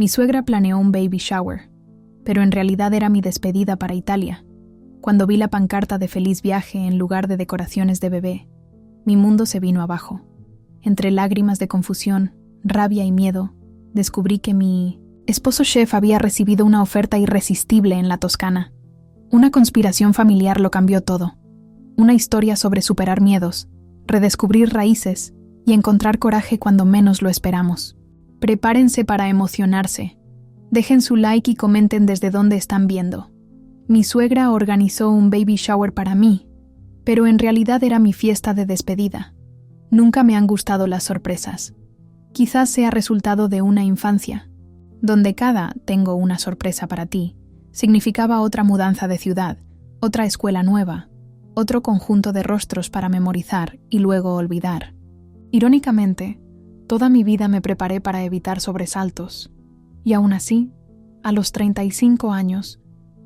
Mi suegra planeó un baby shower, pero en realidad era mi despedida para Italia. Cuando vi la pancarta de feliz viaje en lugar de decoraciones de bebé, mi mundo se vino abajo. Entre lágrimas de confusión, rabia y miedo, descubrí que mi esposo chef había recibido una oferta irresistible en la Toscana. Una conspiración familiar lo cambió todo. Una historia sobre superar miedos, redescubrir raíces y encontrar coraje cuando menos lo esperamos. Prepárense para emocionarse. Dejen su like y comenten desde dónde están viendo. Mi suegra organizó un baby shower para mí, pero en realidad era mi fiesta de despedida. Nunca me han gustado las sorpresas. Quizás sea resultado de una infancia, donde cada "tengo una sorpresa para ti" significaba otra mudanza de ciudad, otra escuela nueva, otro conjunto de rostros para memorizar y luego olvidar. Irónicamente, toda mi vida me preparé para evitar sobresaltos, y aún así, a los 35 años,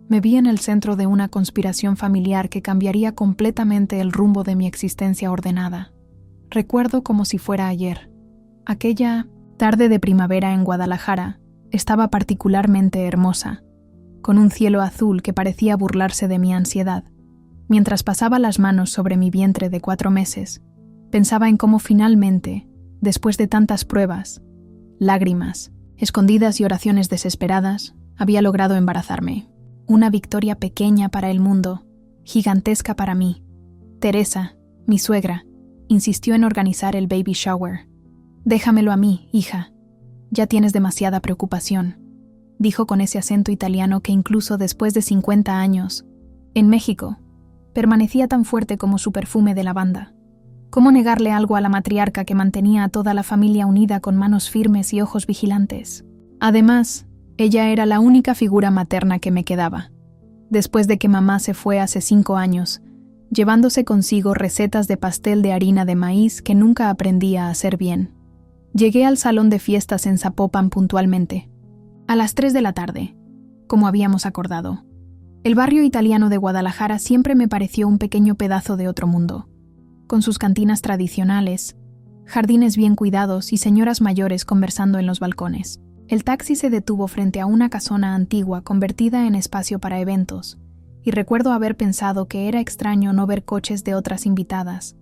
me vi en el centro de una conspiración familiar que cambiaría completamente el rumbo de mi existencia ordenada. Recuerdo como si fuera ayer. Aquella tarde de primavera en Guadalajara estaba particularmente hermosa, con un cielo azul que parecía burlarse de mi ansiedad. Mientras pasaba las manos sobre mi vientre de 4 meses, pensaba en cómo finalmente, después de tantas pruebas, lágrimas, escondidas y oraciones desesperadas, había logrado embarazarme. Una victoria pequeña para el mundo, gigantesca para mí. Teresa, mi suegra, insistió en organizar el baby shower. «Déjamelo a mí, hija. Ya tienes demasiada preocupación», dijo con ese acento italiano que incluso después de 50 años, en México, permanecía tan fuerte como su perfume de lavanda. ¿Cómo negarle algo a la matriarca que mantenía a toda la familia unida con manos firmes y ojos vigilantes? Además, ella era la única figura materna que me quedaba, después de que mamá se fue hace 5 años, llevándose consigo recetas de pastel de harina de maíz que nunca aprendí a hacer bien. Llegué al salón de fiestas en Zapopan puntualmente, a las 3 de la tarde, como habíamos acordado. El barrio italiano de Guadalajara siempre me pareció un pequeño pedazo de otro mundo, con sus cantinas tradicionales, jardines bien cuidados y señoras mayores conversando en los balcones. El taxi se detuvo frente a una casona antigua convertida en espacio para eventos, y recuerdo haber pensado que era extraño no ver coches de otras invitadas.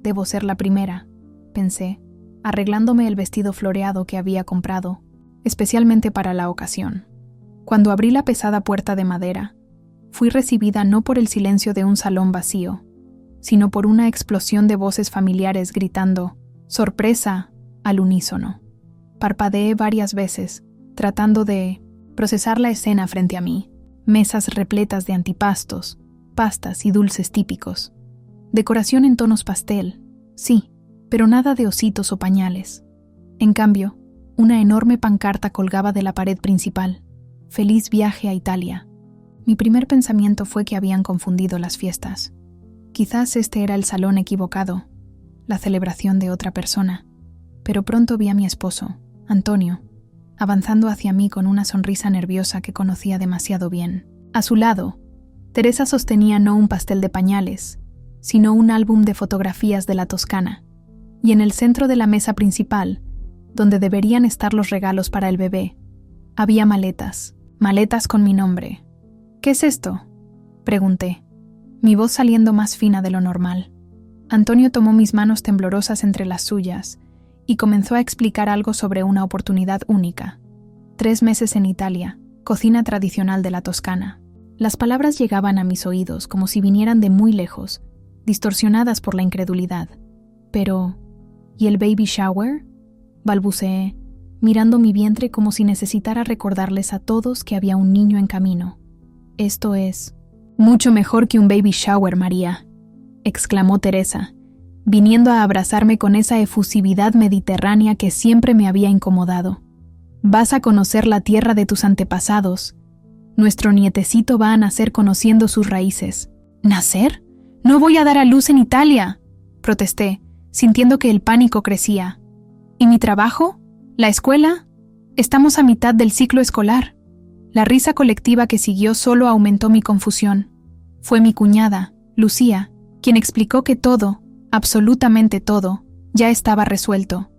Debo ser la primera, pensé, arreglándome el vestido floreado que había comprado, especialmente para la ocasión. Cuando abrí la pesada puerta de madera, fui recibida no por el silencio de un salón vacío, sino por una explosión de voces familiares gritando «¡Sorpresa!» al unísono. Parpadeé varias veces, tratando de procesar la escena frente a mí. Mesas repletas de antipastos, pastas y dulces típicos. Decoración en tonos pastel, sí, pero nada de ositos o pañales. En cambio, una enorme pancarta colgaba de la pared principal. «Feliz viaje a Italia». Mi primer pensamiento fue que habían confundido las fiestas. Quizás este era el salón equivocado, la celebración de otra persona. Pero pronto vi a mi esposo, Antonio, avanzando hacia mí con una sonrisa nerviosa que conocía demasiado bien. A su lado, Teresa sostenía no un pastel de pañales, sino un álbum de fotografías de la Toscana. Y en el centro de la mesa principal, donde deberían estar los regalos para el bebé, había maletas con mi nombre. «¿Qué es esto?», pregunté, mi voz saliendo más fina de lo normal. Antonio tomó mis manos temblorosas entre las suyas y comenzó a explicar algo sobre una oportunidad única. 3 meses en Italia, cocina tradicional de la Toscana. Las palabras llegaban a mis oídos como si vinieran de muy lejos, distorsionadas por la incredulidad. Pero, ¿y el baby shower?, balbuceé, mirando mi vientre como si necesitara recordarles a todos que había un niño en camino. «Esto es mucho mejor que un baby shower, María», exclamó Teresa, viniendo a abrazarme con esa efusividad mediterránea que siempre me había incomodado. «Vas a conocer la tierra de tus antepasados. Nuestro nietecito va a nacer conociendo sus raíces». «¿Nacer? No voy a dar a luz en Italia», protesté, sintiendo que el pánico crecía. «¿Y mi trabajo? ¿La escuela? Estamos a mitad del ciclo escolar». La risa colectiva que siguió solo aumentó mi confusión. Fue mi cuñada, Lucía, quien explicó que todo, absolutamente todo, ya estaba resuelto.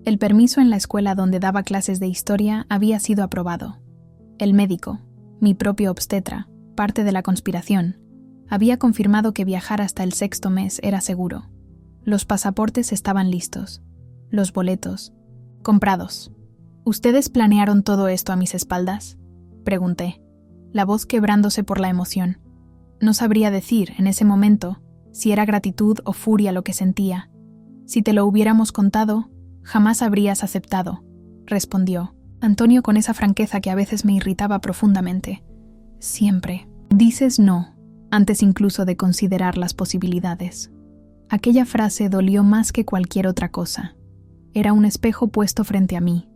El permiso en la escuela donde daba clases de historia había sido aprobado. El médico, mi propio obstetra, parte de la conspiración, había confirmado que viajar hasta el 6º mes era seguro. Los pasaportes estaban listos. Los boletos, comprados. ¿Ustedes planearon todo esto a mis espaldas?, pregunté, la voz quebrándose por la emoción. No sabría decir, en ese momento, si era gratitud o furia lo que sentía. Si te lo hubiéramos contado, jamás habrías aceptado, respondió Antonio con esa franqueza que a veces me irritaba profundamente. Siempre dices no, antes incluso de considerar las posibilidades. Aquella frase dolió más que cualquier otra cosa. Era un espejo puesto frente a mí,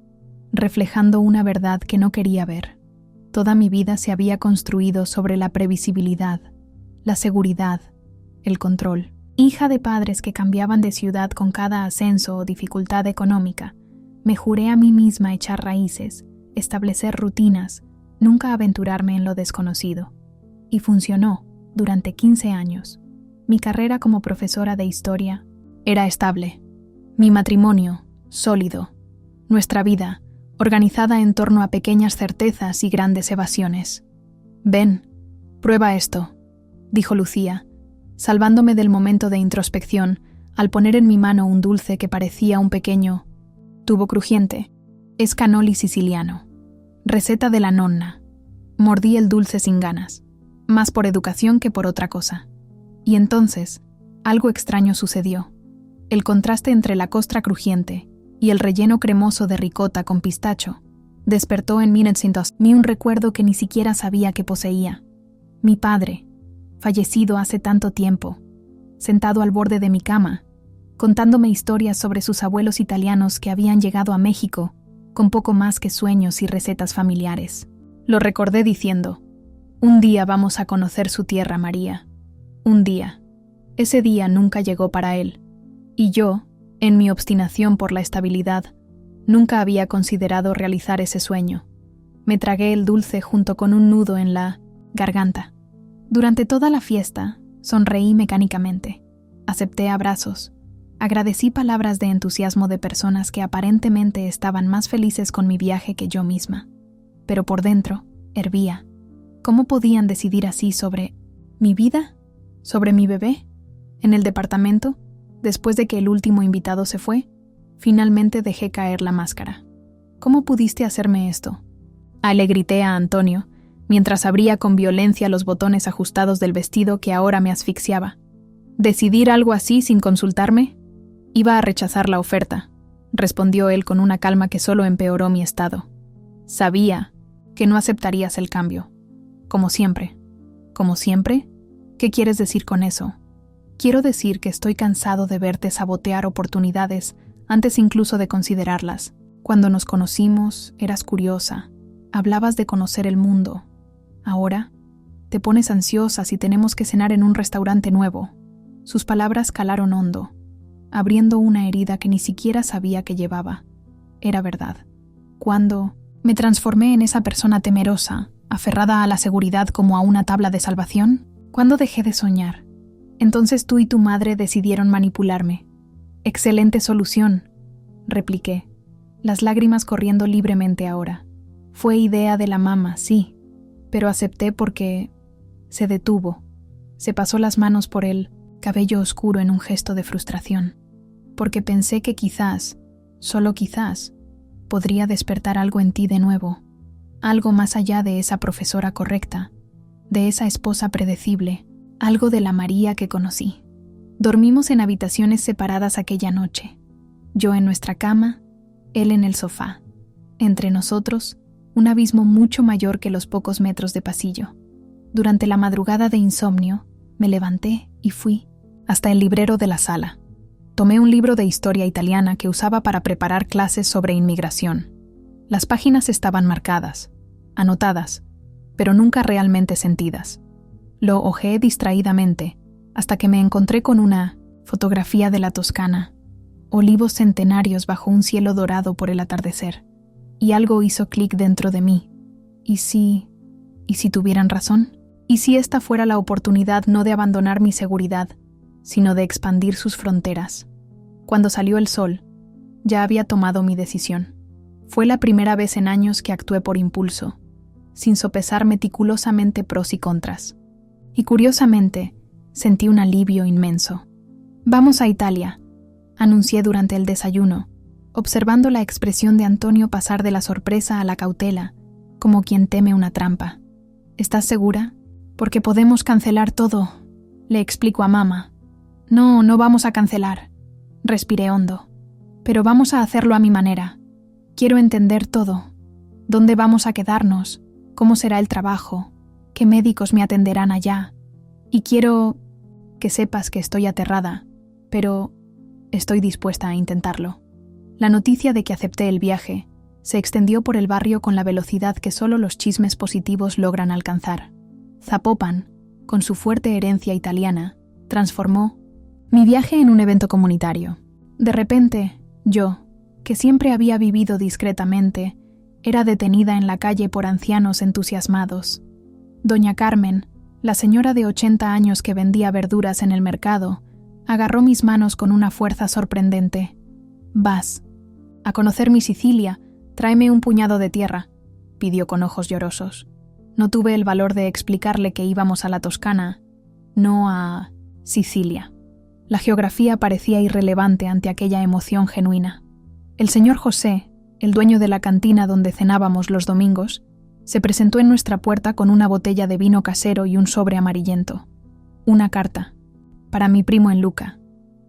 reflejando una verdad que no quería ver. Toda mi vida se había construido sobre la previsibilidad, la seguridad, el control. Hija de padres que cambiaban de ciudad con cada ascenso o dificultad económica, me juré a mí misma echar raíces, establecer rutinas, nunca aventurarme en lo desconocido. Y funcionó durante 15 años. Mi carrera como profesora de historia era estable. Mi matrimonio, sólido. Nuestra vida, organizada en torno a pequeñas certezas y grandes evasiones. «Ven, prueba esto», dijo Lucía, salvándome del momento de introspección al poner en mi mano un dulce que parecía un pequeño tubo crujiente. Es cannoli siciliano. Receta de la nonna. Mordí el dulce sin ganas, más por educación que por otra cosa. Y entonces, algo extraño sucedió. El contraste entre la costra crujiente y el relleno cremoso de ricota con pistacho despertó en mí un recuerdo que ni siquiera sabía que poseía. Mi padre, fallecido hace tanto tiempo, sentado al borde de mi cama, contándome historias sobre sus abuelos italianos que habían llegado a México con poco más que sueños y recetas familiares. Lo recordé diciendo, «Un día vamos a conocer su tierra, María». Un día. Ese día nunca llegó para él. Y yo, en mi obstinación por la estabilidad, nunca había considerado realizar ese sueño. Me tragué el dulce junto con un nudo en la garganta. Durante toda la fiesta, sonreí mecánicamente. Acepté abrazos. Agradecí palabras de entusiasmo de personas que aparentemente estaban más felices con mi viaje que yo misma. Pero por dentro, hervía. ¿Cómo podían decidir así sobre mi vida? ¿Sobre mi bebé? En el departamento, después de que el último invitado se fue, finalmente dejé caer la máscara. ¿Cómo pudiste hacerme esto?, le grité a Antonio, mientras abría con violencia los botones ajustados del vestido que ahora me asfixiaba. ¿Decidir algo así sin consultarme? Iba a rechazar la oferta, respondió él con una calma que solo empeoró mi estado. Sabía que no aceptarías el cambio. Como siempre. ¿Como siempre? ¿Qué quieres decir con eso? Quiero decir que estoy cansado de verte sabotear oportunidades antes incluso de considerarlas. Cuando nos conocimos, eras curiosa. Hablabas de conocer el mundo. Ahora, te pones ansiosa si tenemos que cenar en un restaurante nuevo. Sus palabras calaron hondo, abriendo una herida que ni siquiera sabía que llevaba. Era verdad. Cuando me transformé en esa persona temerosa, aferrada a la seguridad como a una tabla de salvación, cuando dejé de soñar, entonces tú y tu madre decidieron manipularme. Excelente solución, repliqué, las lágrimas corriendo libremente ahora. Fue idea de la mamá, sí, pero acepté porque se detuvo. Se pasó las manos por el cabello oscuro en un gesto de frustración, porque pensé que quizás, solo quizás, podría despertar algo en ti de nuevo, algo más allá de esa profesora correcta, de esa esposa predecible, algo de la María que conocí. Dormimos en habitaciones separadas aquella noche, yo en nuestra cama, él en el sofá. Entre nosotros, un abismo mucho mayor que los pocos metros de pasillo. Durante la madrugada de insomnio, me levanté y fui hasta el librero de la sala. Tomé un libro de historia italiana que usaba para preparar clases sobre inmigración. Las páginas estaban marcadas, anotadas, pero nunca realmente sentidas. Lo hojeé distraídamente hasta que me encontré con una fotografía de la Toscana, olivos centenarios bajo un cielo dorado por el atardecer, y algo hizo clic dentro de mí. ¿Y si tuvieran razón? ¿Y si esta fuera la oportunidad no de abandonar mi seguridad, sino de expandir sus fronteras? Cuando salió el sol, Ya había tomado mi decisión. Fue la primera vez en años que actué por impulso, sin sopesar meticulosamente pros y contras. Y curiosamente, sentí un alivio inmenso. «Vamos a Italia», anuncié durante el desayuno, observando la expresión de Antonio pasar de la sorpresa a la cautela, como quien teme una trampa. «¿Estás segura? Porque podemos cancelar todo», le explico a mamá. «No, no vamos a cancelar», respiré hondo. «Pero vamos a hacerlo a mi manera. Quiero entender todo. ¿Dónde vamos a quedarnos? ¿Cómo será el trabajo? ¿Qué médicos me atenderán allá? Y quiero que sepas que estoy aterrada, pero estoy dispuesta a intentarlo». La noticia de que acepté el viaje se extendió por el barrio con la velocidad que solo los chismes positivos logran alcanzar. Zapopan, con su fuerte herencia italiana, transformó mi viaje en un evento comunitario. De repente, yo, que siempre había vivido discretamente, era detenida en la calle por ancianos entusiasmados. Doña Carmen, la señora de 80 años que vendía verduras en el mercado, agarró mis manos con una fuerza sorprendente. «Vas a conocer mi Sicilia, tráeme un puñado de tierra», pidió con ojos llorosos. No tuve el valor de explicarle que íbamos a la Toscana, no a Sicilia. La geografía parecía irrelevante ante aquella emoción genuina. El señor José, el dueño de la cantina donde cenábamos los domingos, se presentó en nuestra puerta con una botella de vino casero y un sobre amarillento. Una carta. Para mi primo en Luca.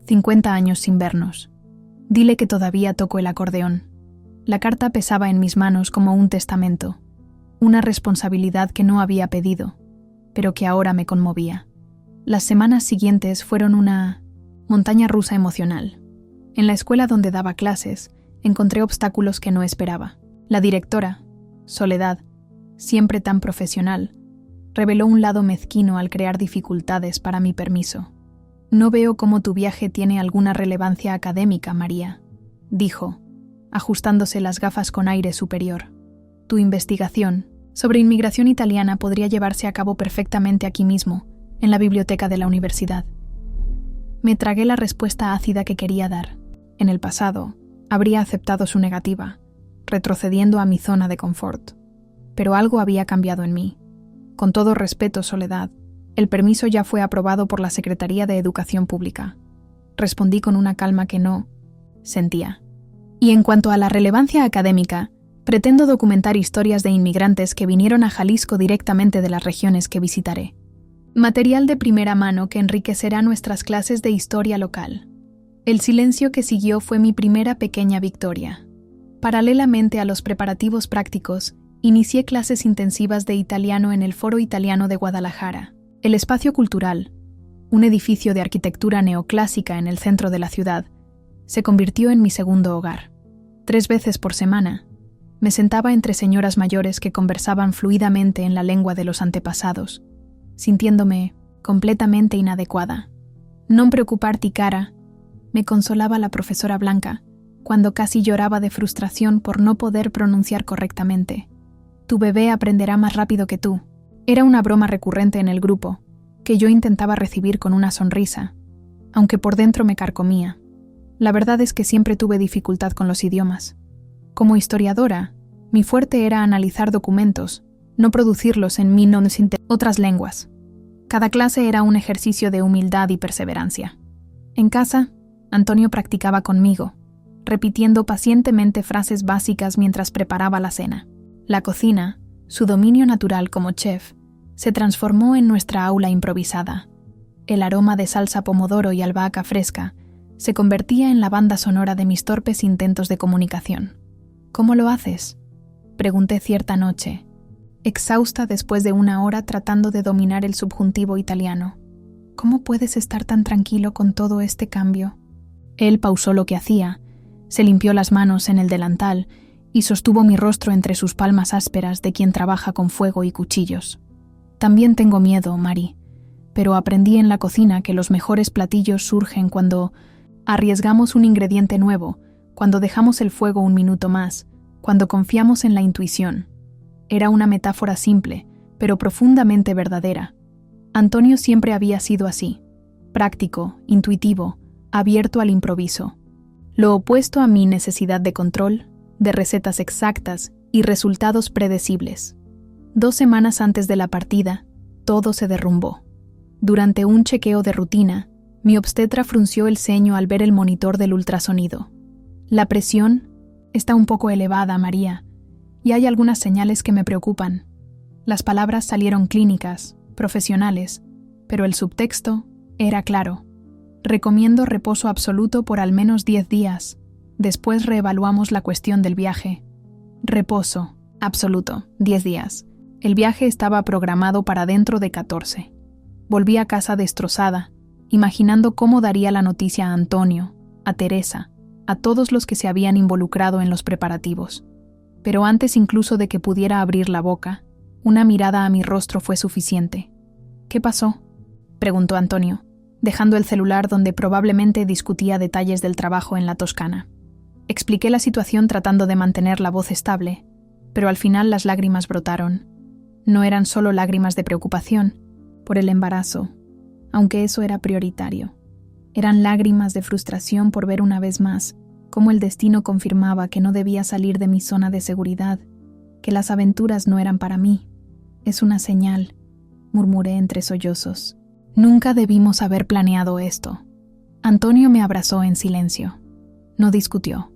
50 años sin vernos. Dile que todavía toco el acordeón. La carta pesaba en mis manos como un testamento. Una responsabilidad que no había pedido, pero que ahora me conmovía. Las semanas siguientes fueron una montaña rusa emocional. En la escuela donde daba clases, encontré obstáculos que no esperaba. La directora, Soledad, siempre tan profesional, reveló un lado mezquino al crear dificultades para mi permiso. «No veo cómo tu viaje tiene alguna relevancia académica, María», dijo, ajustándose las gafas con aire superior. «Tu investigación sobre inmigración italiana podría llevarse a cabo perfectamente aquí mismo, en la biblioteca de la universidad». Me tragué la respuesta ácida que quería dar. En el pasado, habría aceptado su negativa, retrocediendo a mi zona de confort. Pero algo había cambiado en mí. Con todo respeto, Soledad, el permiso ya fue aprobado por la Secretaría de Educación Pública. Respondí con una calma que no sentía. Y en cuanto a la relevancia académica, pretendo documentar historias de inmigrantes que vinieron a Jalisco directamente de las regiones que visitaré. Material de primera mano que enriquecerá nuestras clases de historia local. El silencio que siguió fue mi primera pequeña victoria. Paralelamente a los preparativos prácticos, inicié clases intensivas de italiano en el Foro Italiano de Guadalajara. El espacio cultural, un edificio de arquitectura neoclásica en el centro de la ciudad, se convirtió en mi segundo hogar. 3 veces por semana, me sentaba entre señoras mayores que conversaban fluidamente en la lengua de los antepasados, sintiéndome completamente inadecuada. «Non preocuparti, cara», me consolaba la profesora Blanca, cuando casi lloraba de frustración por no poder pronunciar correctamente. «Tu bebé aprenderá más rápido que tú». Era una broma recurrente en el grupo, que yo intentaba recibir con una sonrisa, aunque por dentro me carcomía. La verdad es que siempre tuve dificultad con los idiomas. Como historiadora, mi fuerte era analizar documentos, no producirlos en mi otras lenguas. Cada clase era un ejercicio de humildad y perseverancia. En casa, Antonio practicaba conmigo, repitiendo pacientemente frases básicas mientras preparaba la cena. La cocina, su dominio natural como chef, se transformó en nuestra aula improvisada. El aroma de salsa pomodoro y albahaca fresca se convertía en la banda sonora de mis torpes intentos de comunicación. «¿Cómo lo haces?», pregunté cierta noche, exhausta después de 1 hora tratando de dominar el subjuntivo italiano. «¿Cómo puedes estar tan tranquilo con todo este cambio?». Él pausó lo que hacía, se limpió las manos en el delantal y sostuvo mi rostro entre sus palmas ásperas de quien trabaja con fuego y cuchillos. «También tengo miedo, Mari, pero aprendí en la cocina que los mejores platillos surgen cuando arriesgamos un ingrediente nuevo, cuando dejamos el fuego 1 minuto más, cuando confiamos en la intuición». Era una metáfora simple, pero profundamente verdadera. Antonio siempre había sido así, práctico, intuitivo, abierto al improviso. Lo opuesto a mi necesidad de control, de recetas exactas y resultados predecibles. 2 semanas antes de la partida, todo se derrumbó. Durante un chequeo de rutina, mi obstetra frunció el ceño al ver el monitor del ultrasonido. La presión está un poco elevada, María, y hay algunas señales que me preocupan. Las palabras salieron clínicas, profesionales, pero el subtexto era claro. Recomiendo reposo absoluto por al menos 10 días. Después reevaluamos la cuestión del viaje. Reposo absoluto, 10 días. El viaje estaba programado para dentro de 14. Volví a casa destrozada, imaginando cómo daría la noticia a Antonio, a Teresa, a todos los que se habían involucrado en los preparativos. Pero antes incluso de que pudiera abrir la boca, una mirada a mi rostro fue suficiente. ¿Qué pasó?, preguntó Antonio, dejando el celular donde probablemente discutía detalles del trabajo en la Toscana. Expliqué la situación tratando de mantener la voz estable, pero al final las lágrimas brotaron. No eran solo lágrimas de preocupación por el embarazo, aunque eso era prioritario. Eran lágrimas de frustración por ver una vez más cómo el destino confirmaba que no debía salir de mi zona de seguridad, que las aventuras no eran para mí. Es una señal, murmuré entre sollozos. Nunca debimos haber planeado esto. Antonio me abrazó en silencio. No discutió.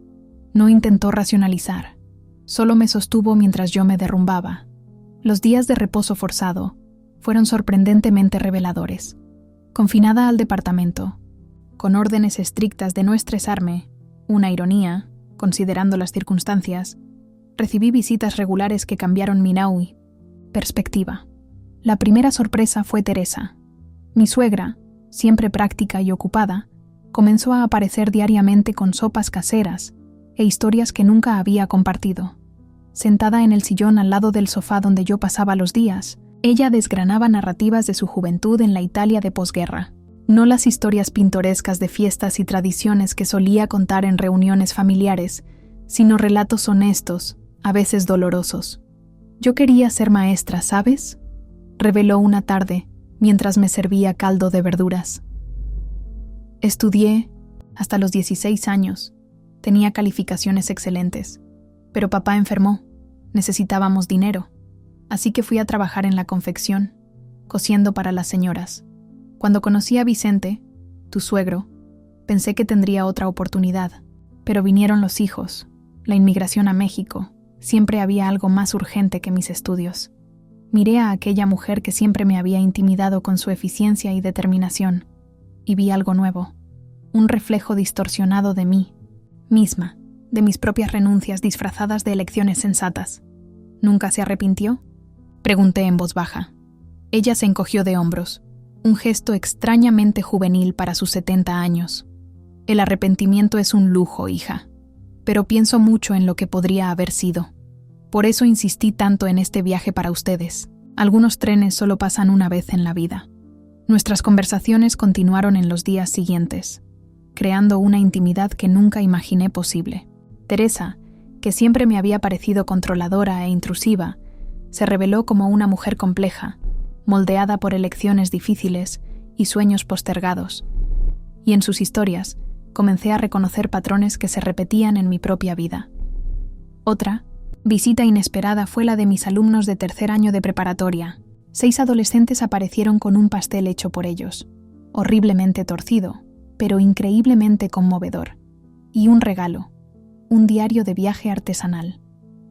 No intentó racionalizar. Solo me sostuvo mientras yo me derrumbaba. Los días de reposo forzado fueron sorprendentemente reveladores. Confinada al departamento, con órdenes estrictas de no estresarme, una ironía, considerando las circunstancias, recibí visitas regulares que cambiaron mi perspectiva. La primera sorpresa fue Teresa. Mi suegra, siempre práctica y ocupada, comenzó a aparecer diariamente con sopas caseras e historias que nunca había compartido. Sentada en el sillón al lado del sofá donde yo pasaba los días, ella desgranaba narrativas de su juventud en la Italia de posguerra. No las historias pintorescas de fiestas y tradiciones que solía contar en reuniones familiares, sino relatos honestos, a veces dolorosos. Yo quería ser maestra, ¿sabes?, reveló una tarde, mientras me servía caldo de verduras. Estudié hasta los 16 años. Tenía calificaciones excelentes. Pero papá enfermó. Necesitábamos dinero. Así que fui a trabajar en la confección, cosiendo para las señoras. Cuando conocí a Vicente, tu suegro, pensé que tendría otra oportunidad. Pero vinieron los hijos, la inmigración a México. Siempre había algo más urgente que mis estudios. Miré a aquella mujer que siempre me había intimidado con su eficiencia y determinación, y vi algo nuevo, un reflejo distorsionado de mí misma, de mis propias renuncias disfrazadas de elecciones sensatas. ¿Nunca se arrepintió?, pregunté en voz baja. Ella se encogió de hombros, un gesto extrañamente juvenil para sus 70 años. El arrepentimiento es un lujo, hija, pero pienso mucho en lo que podría haber sido. Por eso insistí tanto en este viaje para ustedes. Algunos trenes solo pasan una vez en la vida. Nuestras conversaciones continuaron en los días siguientes, creando una intimidad que nunca imaginé posible. Teresa, que siempre me había parecido controladora e intrusiva, se reveló como una mujer compleja, moldeada por elecciones difíciles y sueños postergados. Y en sus historias, comencé a reconocer patrones que se repetían en mi propia vida. Otra visita inesperada fue la de mis alumnos de 3er año de preparatoria. 6 adolescentes aparecieron con un pastel hecho por ellos, horriblemente torcido, pero increíblemente conmovedor, y un regalo, un diario de viaje artesanal.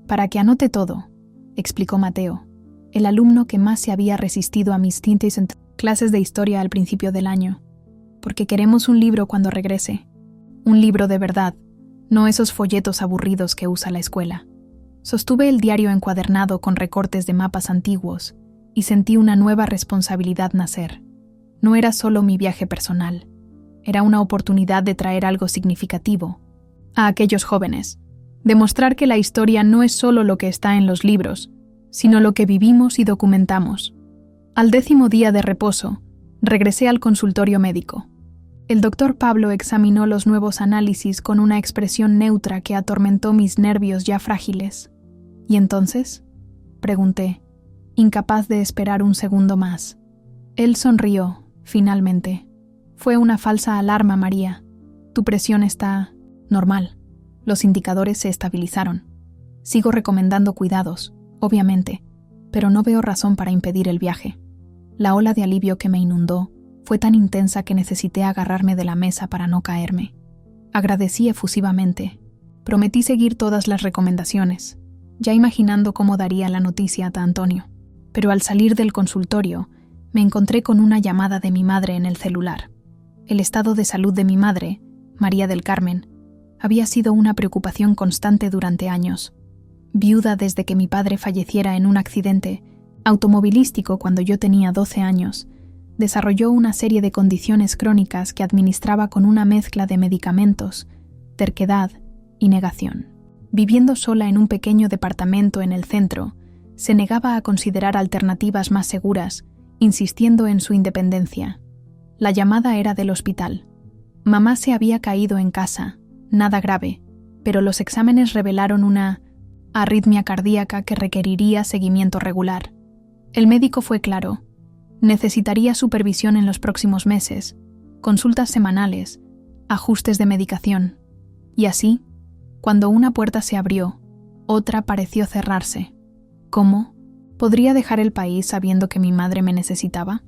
Para que anote todo, explicó Mateo, el alumno que más se había resistido a mis tintes en clases de historia al principio del año, porque queremos un libro cuando regrese, un libro de verdad, no esos folletos aburridos que usa la escuela. Sostuve el diario encuadernado con recortes de mapas antiguos y sentí una nueva responsabilidad nacer. No era solo mi viaje personal, era una oportunidad de traer algo significativo a aquellos jóvenes, demostrar que la historia no es solo lo que está en los libros, sino lo que vivimos y documentamos. Al 10º día de reposo, regresé al consultorio médico. El doctor Pablo examinó los nuevos análisis con una expresión neutra que atormentó mis nervios ya frágiles. ¿Y entonces?, pregunté, incapaz de esperar un segundo más. Él sonrió, finalmente. Fue una falsa alarma, María. Tu presión está Normal. Los indicadores se estabilizaron. Sigo recomendando cuidados, obviamente, pero no veo razón para impedir el viaje. La ola de alivio que me inundó fue tan intensa que necesité agarrarme de la mesa para no caerme. Agradecí efusivamente. Prometí seguir todas las recomendaciones, ya imaginando cómo daría la noticia a Antonio. Pero al salir del consultorio, me encontré con una llamada de mi madre en el celular. El estado de salud de mi madre, María del Carmen, había sido una preocupación constante durante años. Viuda desde que mi padre falleciera en un accidente automovilístico cuando yo tenía 12 años, desarrolló una serie de condiciones crónicas que administraba con una mezcla de medicamentos, terquedad y negación. Viviendo sola en un pequeño departamento en el centro, se negaba a considerar alternativas más seguras, insistiendo en su independencia. La llamada era del hospital. Mamá se había caído en casa, nada grave, pero los exámenes revelaron una arritmia cardíaca que requeriría seguimiento regular. El médico fue claro. Necesitaría supervisión en los próximos meses, consultas semanales, ajustes de medicación. Y así, cuando una puerta se abrió, otra pareció cerrarse. ¿Cómo? ¿Podría dejar el país sabiendo que mi madre me necesitaba?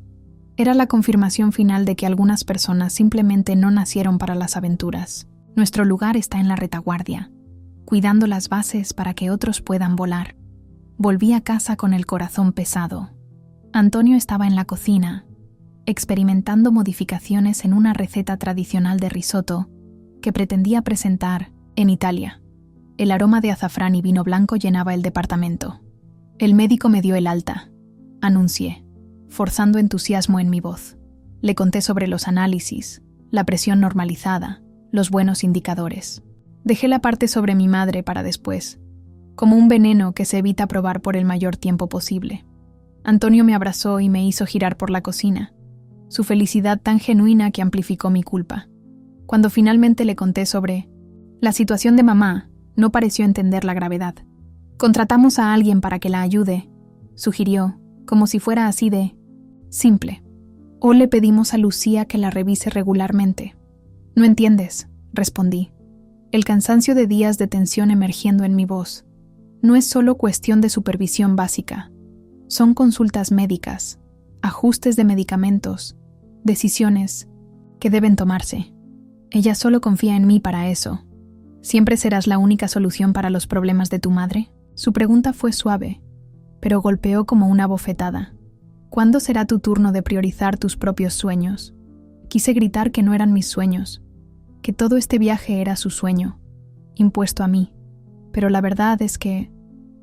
Era la confirmación final de que algunas personas simplemente no nacieron para las aventuras. Nuestro lugar está en la retaguardia, cuidando las bases para que otros puedan volar. Volví a casa con el corazón pesado. Antonio estaba en la cocina, experimentando modificaciones en una receta tradicional de risotto que pretendía presentar en Italia. El aroma de azafrán y vino blanco llenaba el departamento. El médico me dio el alta, anuncié, forzando entusiasmo en mi voz. Le conté sobre los análisis, la presión normalizada, los buenos indicadores. Dejé la parte sobre mi madre para después, como un veneno que se evita probar por el mayor tiempo posible. Antonio me abrazó y me hizo girar por la cocina, su felicidad tan genuina que amplificó mi culpa. Cuando finalmente le conté sobre la situación de mamá, no pareció entender la gravedad. Contratamos a alguien para que la ayude, sugirió, como si fuera así de simple. O le pedimos a Lucía que la revise regularmente. No entiendes, respondí, el cansancio de días de tensión emergiendo en mi voz. No es solo cuestión de supervisión básica. Son consultas médicas, ajustes de medicamentos, decisiones que deben tomarse. Ella solo confía en mí para eso. ¿Siempre serás la única solución para los problemas de tu madre? Su pregunta fue suave, pero golpeó como una bofetada. ¿Cuándo será tu turno de priorizar tus propios sueños? Quise gritar que no eran mis sueños, que todo este viaje era su sueño, impuesto a mí. Pero la verdad es que,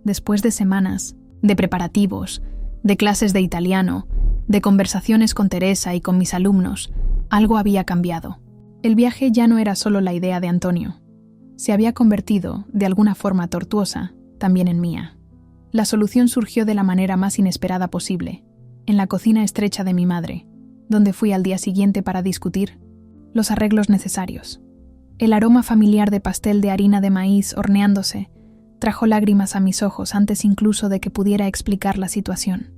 después de semanas, de preparativos, de clases de italiano, de conversaciones con Teresa y con mis alumnos, algo había cambiado. El viaje ya no era solo la idea de Antonio. Se había convertido, de alguna forma tortuosa, también en mía. La solución surgió de la manera más inesperada posible, en la cocina estrecha de mi madre, donde fui al día siguiente para discutir los arreglos necesarios. El aroma familiar de pastel de harina de maíz horneándose trajo lágrimas a mis ojos antes incluso de que pudiera explicar la situación.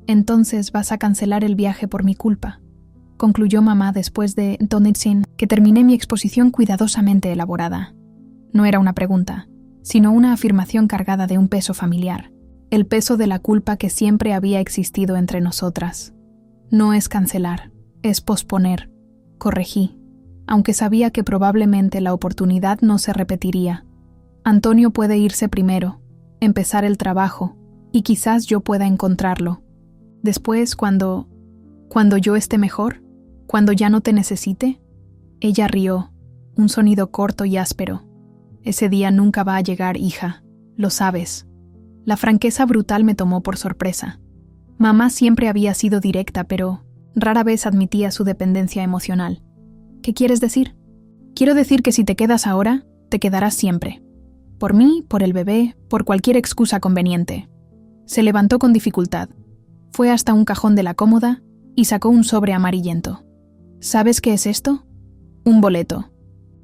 «Entonces vas a cancelar el viaje por mi culpa», concluyó mamá después de que terminé mi exposición cuidadosamente elaborada. No era una pregunta, sino una afirmación cargada de un peso familiar, el peso de la culpa que siempre había existido entre nosotras. No es cancelar, es posponer, corregí, aunque sabía que probablemente la oportunidad no se repetiría. Antonio puede irse primero, empezar el trabajo, y quizás yo pueda encontrarlo. Después, cuando yo esté mejor, cuando ya no te necesite. Ella rió, un sonido corto y áspero. Ese día nunca va a llegar, hija, lo sabes. La franqueza brutal me tomó por sorpresa. Mamá siempre había sido directa, pero rara vez admitía su dependencia emocional. ¿Qué quieres decir? Quiero decir que si te quedas ahora, te quedarás siempre. Por mí, por el bebé, por cualquier excusa conveniente. Se levantó con dificultad. Fue hasta un cajón de la cómoda y sacó un sobre amarillento. ¿Sabes qué es esto? Un boleto.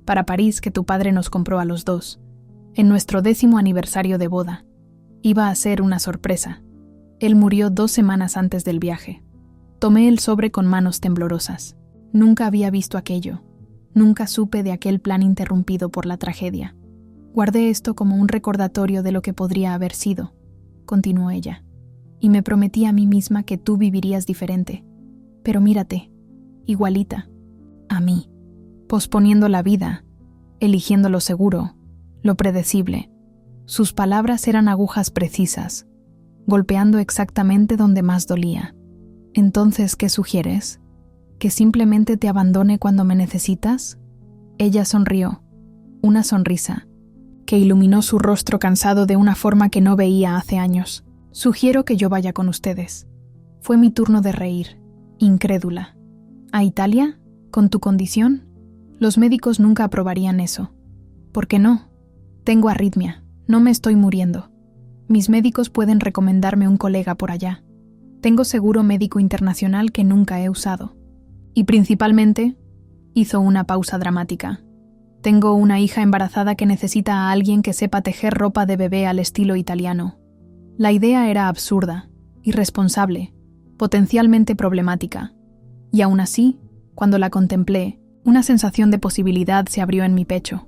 Para París que tu padre nos compró a los dos, en nuestro 10º aniversario de boda. Iba a ser una sorpresa. Él murió 2 semanas antes del viaje. Tomé el sobre con manos temblorosas. Nunca había visto aquello. Nunca supe de aquel plan interrumpido por la tragedia. Guardé esto como un recordatorio de lo que podría haber sido, continuó ella, y me prometí a mí misma que tú vivirías diferente. Pero mírate, igualita, a mí, posponiendo la vida, eligiendo lo seguro, lo predecible. Sus palabras eran agujas precisas, golpeando exactamente donde más dolía. Entonces, ¿qué sugieres? ¿Que simplemente te abandone cuando me necesitas? Ella sonrió, una sonrisa, que iluminó su rostro cansado de una forma que no veía hace años. Sugiero que yo vaya con ustedes. Fue mi turno de reír, incrédula. ¿A Italia? ¿Con tu condición? Los médicos nunca aprobarían eso. ¿Por qué no? Tengo arritmia, no me estoy muriendo. Mis médicos pueden recomendarme un colega por allá. Tengo seguro médico internacional que nunca he usado. Y principalmente, hizo una pausa dramática. Tengo una hija embarazada que necesita a alguien que sepa tejer ropa de bebé al estilo italiano. La idea era absurda, irresponsable, potencialmente problemática. Y aún así, cuando la contemplé, una sensación de posibilidad se abrió en mi pecho.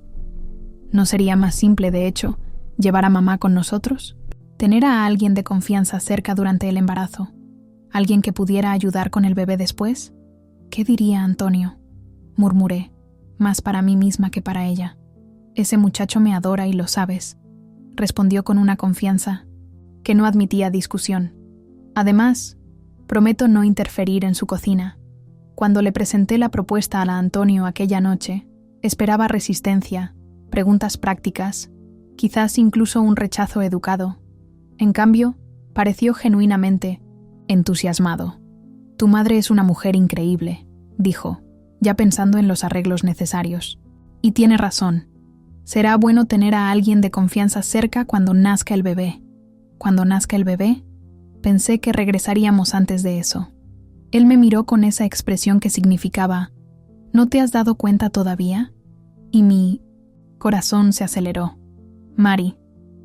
¿No sería más simple, de hecho, llevar a mamá con nosotros? Tener a alguien de confianza cerca durante el embarazo. ¿Alguien que pudiera ayudar con el bebé después? ¿Qué diría Antonio? Murmuré, más para mí misma que para ella. Ese muchacho me adora y lo sabes, respondió con una confianza que no admitía discusión. Además, prometo no interferir en su cocina. Cuando le presenté la propuesta a la Antonio aquella noche, esperaba resistencia, preguntas prácticas, quizás incluso un rechazo educado. En cambio, pareció genuinamente entusiasmado. Tu madre es una mujer increíble, dijo, ya pensando en los arreglos necesarios. Y tiene razón. Será bueno tener a alguien de confianza cerca cuando nazca el bebé. Cuando nazca el bebé, pensé que regresaríamos antes de eso. Él me miró con esa expresión que significaba, ¿no te has dado cuenta todavía? Y mi corazón se aceleró. Mari,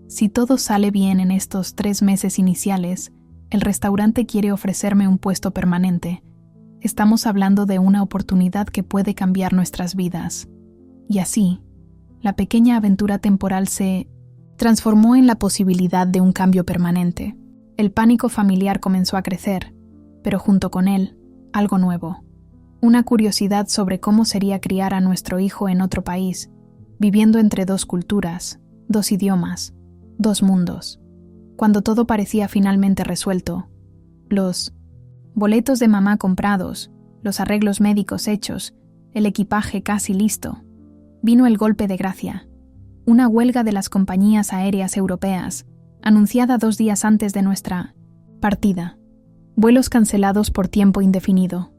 si todo sale bien en estos 3 meses iniciales, el restaurante quiere ofrecerme un puesto permanente. Estamos hablando de una oportunidad que puede cambiar nuestras vidas. Y así, la pequeña aventura temporal se transformó en la posibilidad de un cambio permanente. El pánico familiar comenzó a crecer, pero junto con él, algo nuevo. Una curiosidad sobre cómo sería criar a nuestro hijo en otro país, viviendo entre 2 culturas, 2 idiomas, 2 mundos. Cuando todo parecía finalmente resuelto, los boletos de mamá comprados, los arreglos médicos hechos, el equipaje casi listo, vino el golpe de gracia. Una huelga de las compañías aéreas europeas, anunciada 2 días antes de nuestra partida. Vuelos cancelados por tiempo indefinido.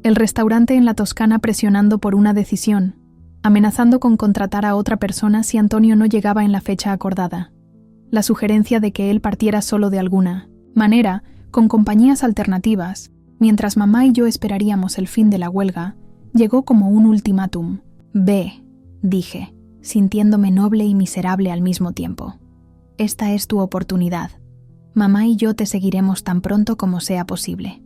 El restaurante en la Toscana presionando por una decisión, amenazando con contratar a otra persona si Antonio no llegaba en la fecha acordada. La sugerencia de que él partiera solo de alguna manera, con compañías alternativas, mientras mamá y yo esperaríamos el fin de la huelga, llegó como un ultimátum. Ve, dije, sintiéndome noble y miserable al mismo tiempo. Esta es tu oportunidad. Mamá y yo te seguiremos tan pronto como sea posible.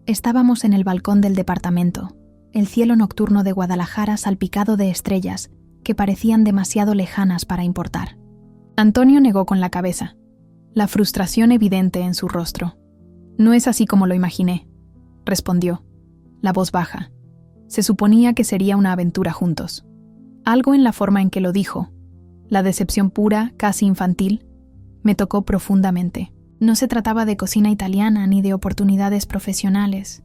Estábamos en el balcón del departamento, el cielo nocturno de Guadalajara salpicado de estrellas que parecían demasiado lejanas para importar. Antonio negó con la cabeza, la frustración evidente en su rostro. No es así como lo imaginé, respondió, la voz baja. Se suponía que sería una aventura juntos. Algo en la forma en que lo dijo, la decepción pura, casi infantil, me tocó profundamente. No se trataba de cocina italiana ni de oportunidades profesionales.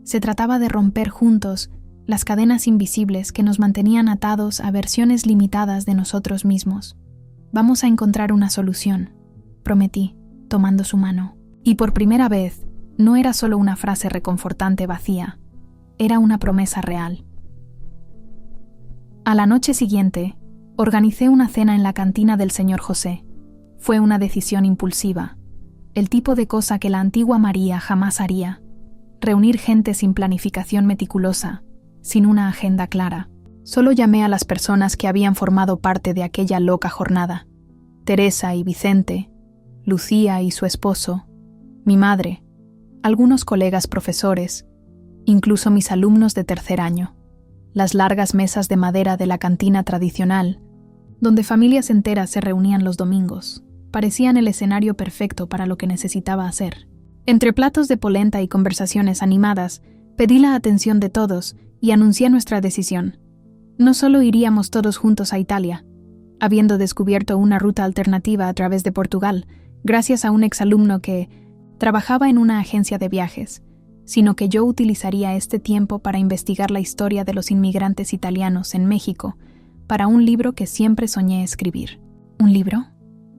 Se trataba de romper juntos las cadenas invisibles que nos mantenían atados a versiones limitadas de nosotros mismos. Vamos a encontrar una solución, prometí, tomando su mano. Y por primera vez, no era solo una frase reconfortante vacía, era una promesa real. A la noche siguiente, organicé una cena en la cantina del señor José. Fue una decisión impulsiva, el tipo de cosa que la antigua María jamás haría. Reunir gente sin planificación meticulosa, sin una agenda clara. Solo llamé a las personas que habían formado parte de aquella loca jornada. Teresa y Vicente, Lucía y su esposo, mi madre, algunos colegas profesores, incluso mis alumnos de 3er año. las largas mesas de madera de la cantina tradicional, donde familias enteras se reunían los domingos, parecían el escenario perfecto para lo que necesitaba hacer. Entre platos de polenta y conversaciones animadas, pedí la atención de todos y anuncié nuestra decisión. No solo iríamos todos juntos a Italia, habiendo descubierto una ruta alternativa a través de Portugal, gracias a un exalumno que trabajaba en una agencia de viajes, sino que yo utilizaría este tiempo para investigar la historia de los inmigrantes italianos en México, para un libro que siempre soñé escribir. ¿Un libro?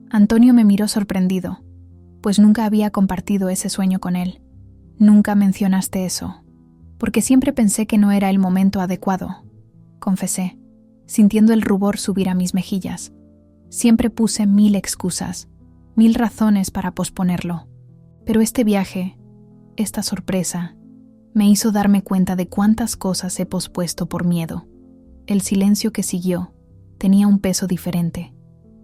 Antonio me miró sorprendido, pues nunca había compartido ese sueño con él. Nunca mencionaste eso, porque siempre pensé que no era el momento adecuado, confesé, sintiendo el rubor subir a mis mejillas. Siempre puse 1000 excusas, 1000 razones para posponerlo. Pero este viaje, esta sorpresa, me hizo darme cuenta de cuántas cosas he pospuesto por miedo. El silencio que siguió tenía un peso diferente.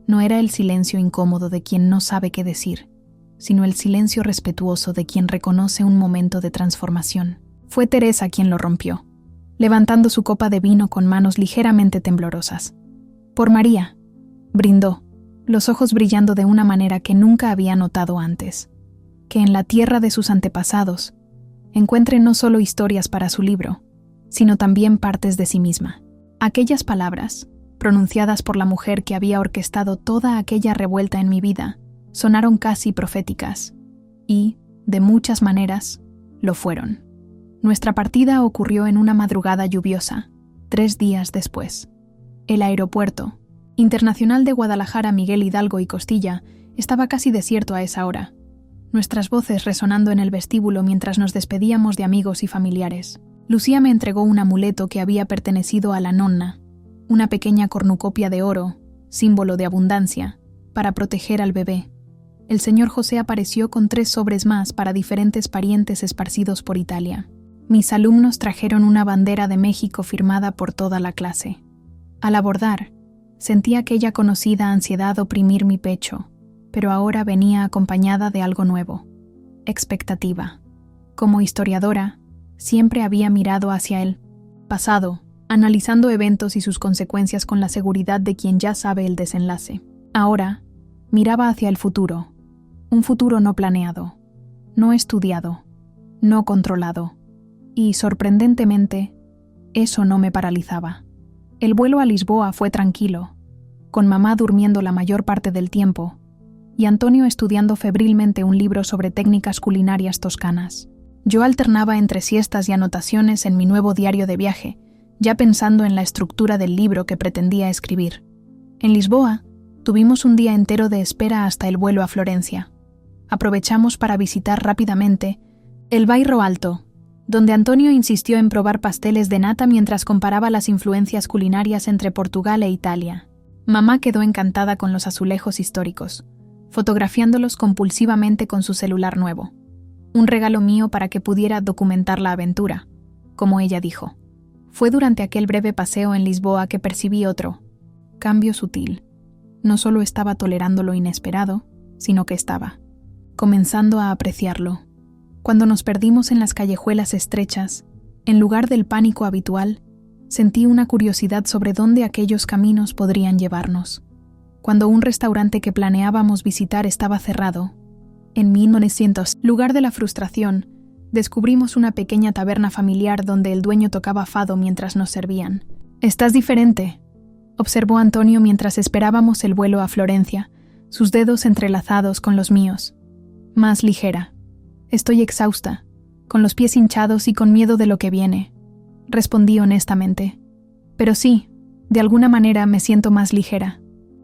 No era el silencio incómodo de quien no sabe qué decir, sino el silencio respetuoso de quien reconoce un momento de transformación. Fue Teresa quien lo rompió, levantando su copa de vino con manos ligeramente temblorosas. Por María, brindó, los ojos brillando de una manera que nunca había notado antes. Que en la tierra de sus antepasados encuentre no solo historias para su libro, sino también partes de sí misma. Aquellas palabras, pronunciadas por la mujer que había orquestado toda aquella revuelta en mi vida, sonaron casi proféticas, y, de muchas maneras, lo fueron. Nuestra partida ocurrió en una madrugada lluviosa, 3 días después. El aeropuerto internacional de Guadalajara, Miguel Hidalgo y Costilla estaba casi desierto a esa hora, nuestras voces resonando en el vestíbulo mientras nos despedíamos de amigos y familiares. Lucía me entregó un amuleto que había pertenecido a la nonna, una pequeña cornucopia de oro, símbolo de abundancia, para proteger al bebé. El señor José apareció con 3 sobres más para diferentes parientes esparcidos por Italia. Mis alumnos trajeron una bandera de México firmada por toda la clase. Al abordar, sentí aquella conocida ansiedad oprimir mi pecho, pero ahora venía acompañada de algo nuevo: expectativa. Como historiadora, siempre había mirado hacia el pasado, analizando eventos y sus consecuencias con la seguridad de quien ya sabe el desenlace. Ahora, miraba hacia el futuro, un futuro no planeado, no estudiado, no controlado, y, sorprendentemente, eso no me paralizaba. El vuelo a Lisboa fue tranquilo, con mamá durmiendo la mayor parte del tiempo, y Antonio estudiando febrilmente un libro sobre técnicas culinarias toscanas. Yo alternaba entre siestas y anotaciones en mi nuevo diario de viaje, ya pensando en la estructura del libro que pretendía escribir. En Lisboa, tuvimos un día entero de espera hasta el vuelo a Florencia. Aprovechamos para visitar rápidamente el Bairro Alto, donde Antonio insistió en probar pasteles de nata mientras comparaba las influencias culinarias entre Portugal e Italia. Mamá quedó encantada con los azulejos históricos, fotografiándolos compulsivamente con su celular nuevo. Un regalo mío para que pudiera documentar la aventura, como ella dijo. Fue durante aquel breve paseo en Lisboa que percibí otro cambio sutil. No solo estaba tolerando lo inesperado, sino que estaba comenzando a apreciarlo. Cuando nos perdimos en las callejuelas estrechas, en lugar del pánico habitual, sentí una curiosidad sobre dónde aquellos caminos podrían llevarnos. Cuando un restaurante que planeábamos visitar estaba cerrado, en 1900, lugar de la frustración, descubrimos una pequeña taberna familiar donde el dueño tocaba fado mientras nos servían. «Estás diferente», observó Antonio mientras esperábamos el vuelo a Florencia, sus dedos entrelazados con los míos. «Más ligera. Estoy exhausta, con los pies hinchados y con miedo de lo que viene», respondí honestamente. «Pero sí, de alguna manera me siento más ligera».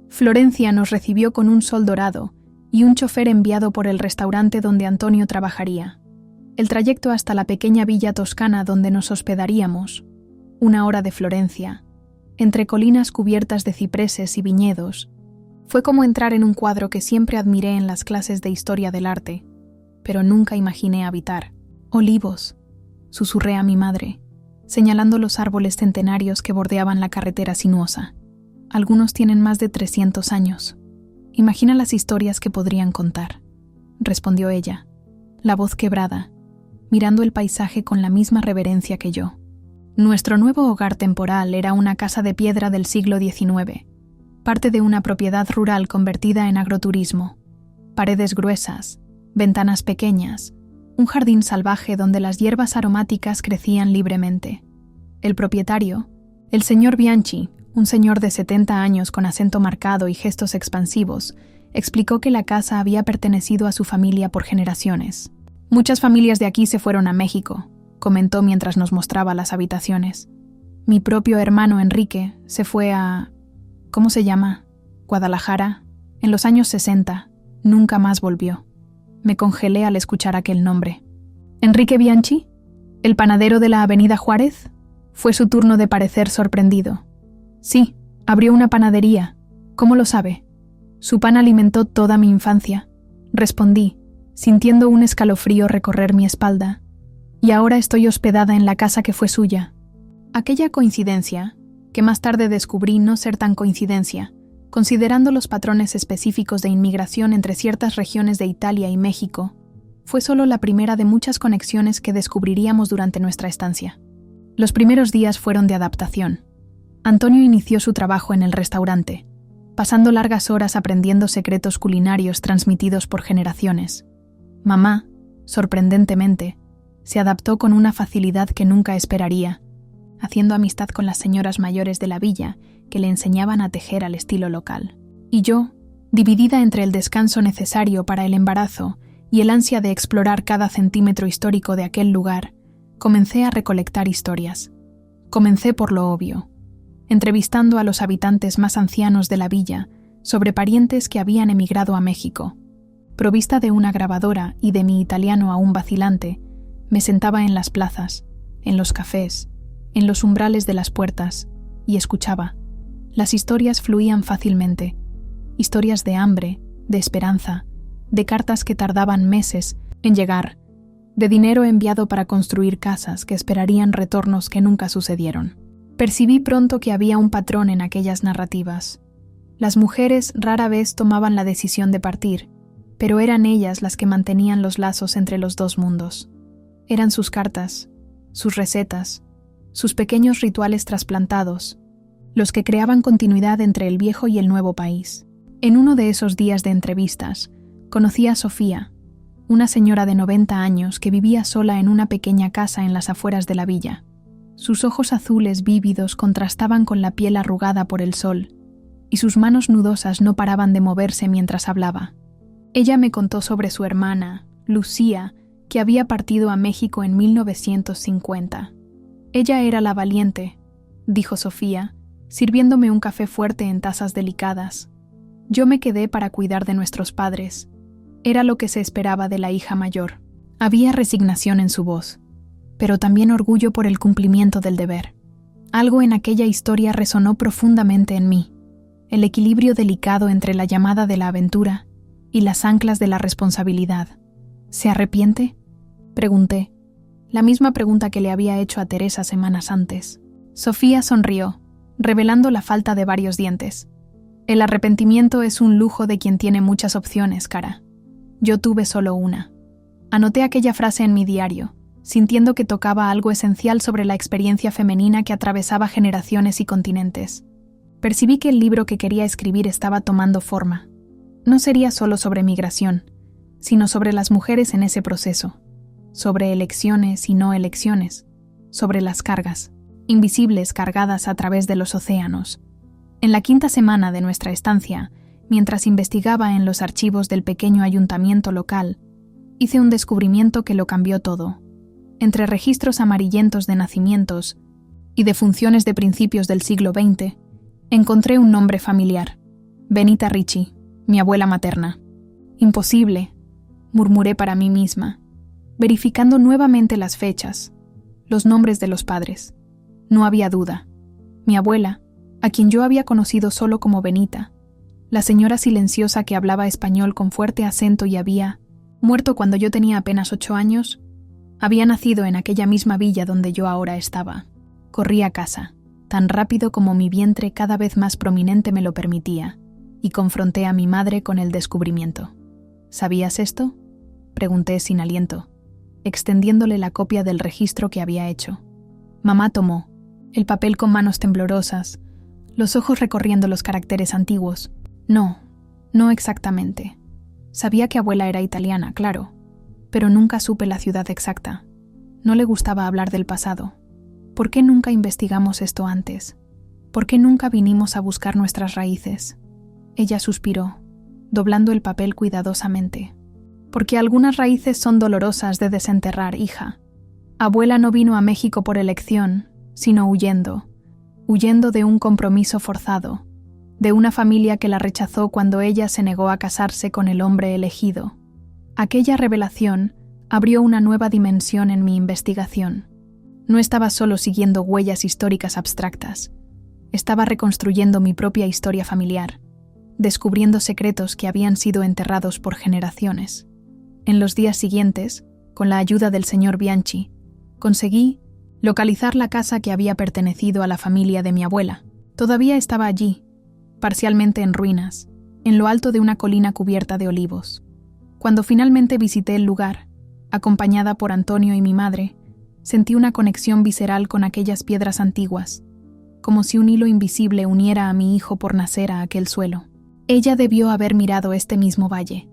Florencia nos recibió con un sol dorado y un chofer enviado por el restaurante donde Antonio trabajaría. El trayecto hasta la pequeña villa toscana donde nos hospedaríamos, 1 hora de Florencia, entre colinas cubiertas de cipreses y viñedos, fue como entrar en un cuadro que siempre admiré en las clases de historia del arte, pero nunca imaginé habitar. «Olivos», susurré a mi madre, señalando los árboles centenarios que bordeaban la carretera sinuosa. «Algunos tienen más de 300 años. Imagina las historias que podrían contar», respondió ella, la voz quebrada, mirando el paisaje con la misma reverencia que yo. Nuestro nuevo hogar temporal era una casa de piedra del siglo XIX, parte de una propiedad rural convertida en agroturismo. Paredes gruesas, ventanas pequeñas, un jardín salvaje donde las hierbas aromáticas crecían libremente. El propietario, el señor Bianchi, un señor de 70 años con acento marcado y gestos expansivos, explicó que la casa había pertenecido a su familia por generaciones. Muchas familias de aquí se fueron a México, comentó mientras nos mostraba las habitaciones. Mi propio hermano Enrique se fue a... ¿cómo se llama? Guadalajara, en los años 60. Nunca más volvió. Me congelé al escuchar aquel nombre. ¿Enrique Bianchi? ¿El panadero de la Avenida Juárez? Fue su turno de parecer sorprendido. Sí, abrió una panadería. ¿Cómo lo sabe? Su pan alimentó toda mi infancia. Respondí, sintiendo un escalofrío recorrer mi espalda. Y ahora estoy hospedada en la casa que fue suya. Aquella coincidencia, que más tarde descubrí no ser tan coincidencia, considerando los patrones específicos de inmigración entre ciertas regiones de Italia y México, fue solo la primera de muchas conexiones que descubriríamos durante nuestra estancia. Los primeros días fueron de adaptación. Antonio inició su trabajo en el restaurante, pasando largas horas aprendiendo secretos culinarios transmitidos por generaciones. Mamá, sorprendentemente, se adaptó con una facilidad que nunca esperaría, haciendo amistad con las señoras mayores de la villa que le enseñaban a tejer al estilo local. Y yo, dividida entre el descanso necesario para el embarazo y el ansia de explorar cada centímetro histórico de aquel lugar, comencé a recolectar historias. Comencé por lo obvio, entrevistando a los habitantes más ancianos de la villa sobre parientes que habían emigrado a México. Provista de una grabadora y de mi italiano aún vacilante, me sentaba en las plazas, en los cafés, en los umbrales de las puertas, y escuchaba. Las historias fluían fácilmente, historias de hambre, de esperanza, de cartas que tardaban meses en llegar, de dinero enviado para construir casas que esperarían retornos que nunca sucedieron. Percibí pronto que había un patrón en aquellas narrativas. Las mujeres rara vez tomaban la decisión de partir, pero eran ellas las que mantenían los lazos entre los dos mundos. Eran sus cartas, sus recetas, sus pequeños rituales trasplantados, los que creaban continuidad entre el viejo y el nuevo país. En uno de esos días de entrevistas, conocí a Sofía, una señora de 90 años que vivía sola en una pequeña casa en las afueras de la villa. Sus ojos azules vívidos contrastaban con la piel arrugada por el sol, y sus manos nudosas no paraban de moverse mientras hablaba. Ella me contó sobre su hermana, Lucía, que había partido a México en 1950. Ella era la valiente, dijo Sofía, sirviéndome un café fuerte en tazas delicadas. Yo me quedé para cuidar de nuestros padres. Era lo que se esperaba de la hija mayor. Había resignación en su voz, pero también orgullo por el cumplimiento del deber. Algo en aquella historia resonó profundamente en mí, el equilibrio delicado entre la llamada de la aventura y las anclas de la responsabilidad. ¿Se arrepiente?, pregunté, la misma pregunta que le había hecho a Teresa semanas antes. Sofía sonrió, revelando la falta de varios dientes. El arrepentimiento es un lujo de quien tiene muchas opciones, cara. Yo tuve solo una. Anoté aquella frase en mi diario, sintiendo que tocaba algo esencial sobre la experiencia femenina que atravesaba generaciones y continentes. Percibí que el libro que quería escribir estaba tomando forma. No sería solo sobre migración, sino sobre las mujeres en ese proceso, sobre elecciones y no elecciones, sobre las cargas, invisibles cargadas a través de los océanos. En la 5ª semana de nuestra estancia, mientras investigaba en los archivos del pequeño ayuntamiento local, hice un descubrimiento que lo cambió todo. Entre registros amarillentos de nacimientos y de funciones de principios del siglo XX, encontré un nombre familiar: Benita Ricci, mi abuela materna. Imposible, murmuré para mí misma, verificando nuevamente las fechas, los nombres de los padres. No había duda. Mi abuela, a quien yo había conocido solo como Benita, la señora silenciosa que hablaba español con fuerte acento y había muerto cuando yo tenía apenas 8 años, había nacido en aquella misma villa donde yo ahora estaba. Corrí a casa, tan rápido como mi vientre cada vez más prominente me lo permitía, y confronté a mi madre con el descubrimiento. ¿Sabías esto?, pregunté sin aliento, extendiéndole la copia del registro que había hecho. Mamá tomó el papel con manos temblorosas, los ojos recorriendo los caracteres antiguos. No exactamente. Sabía que abuela era italiana, claro, pero nunca supe la ciudad exacta. No le gustaba hablar del pasado. ¿Por qué nunca investigamos esto antes? ¿Por qué nunca vinimos a buscar nuestras raíces? Ella suspiró, doblando el papel cuidadosamente. Porque algunas raíces son dolorosas de desenterrar, hija. Abuela no vino a México por elección, sino huyendo de un compromiso forzado, de una familia que la rechazó cuando ella se negó a casarse con el hombre elegido. Aquella revelación abrió una nueva dimensión en mi investigación. No estaba solo siguiendo huellas históricas abstractas, estaba reconstruyendo mi propia historia familiar, descubriendo secretos que habían sido enterrados por generaciones. En los días siguientes, con la ayuda del señor Bianchi, conseguí localizar la casa que había pertenecido a la familia de mi abuela. Todavía estaba allí, parcialmente en ruinas, en lo alto de una colina cubierta de olivos. Cuando finalmente visité el lugar, acompañada por Antonio y mi madre, sentí una conexión visceral con aquellas piedras antiguas, como si un hilo invisible uniera a mi hijo por nacer a aquel suelo. Ella debió haber mirado este mismo valle,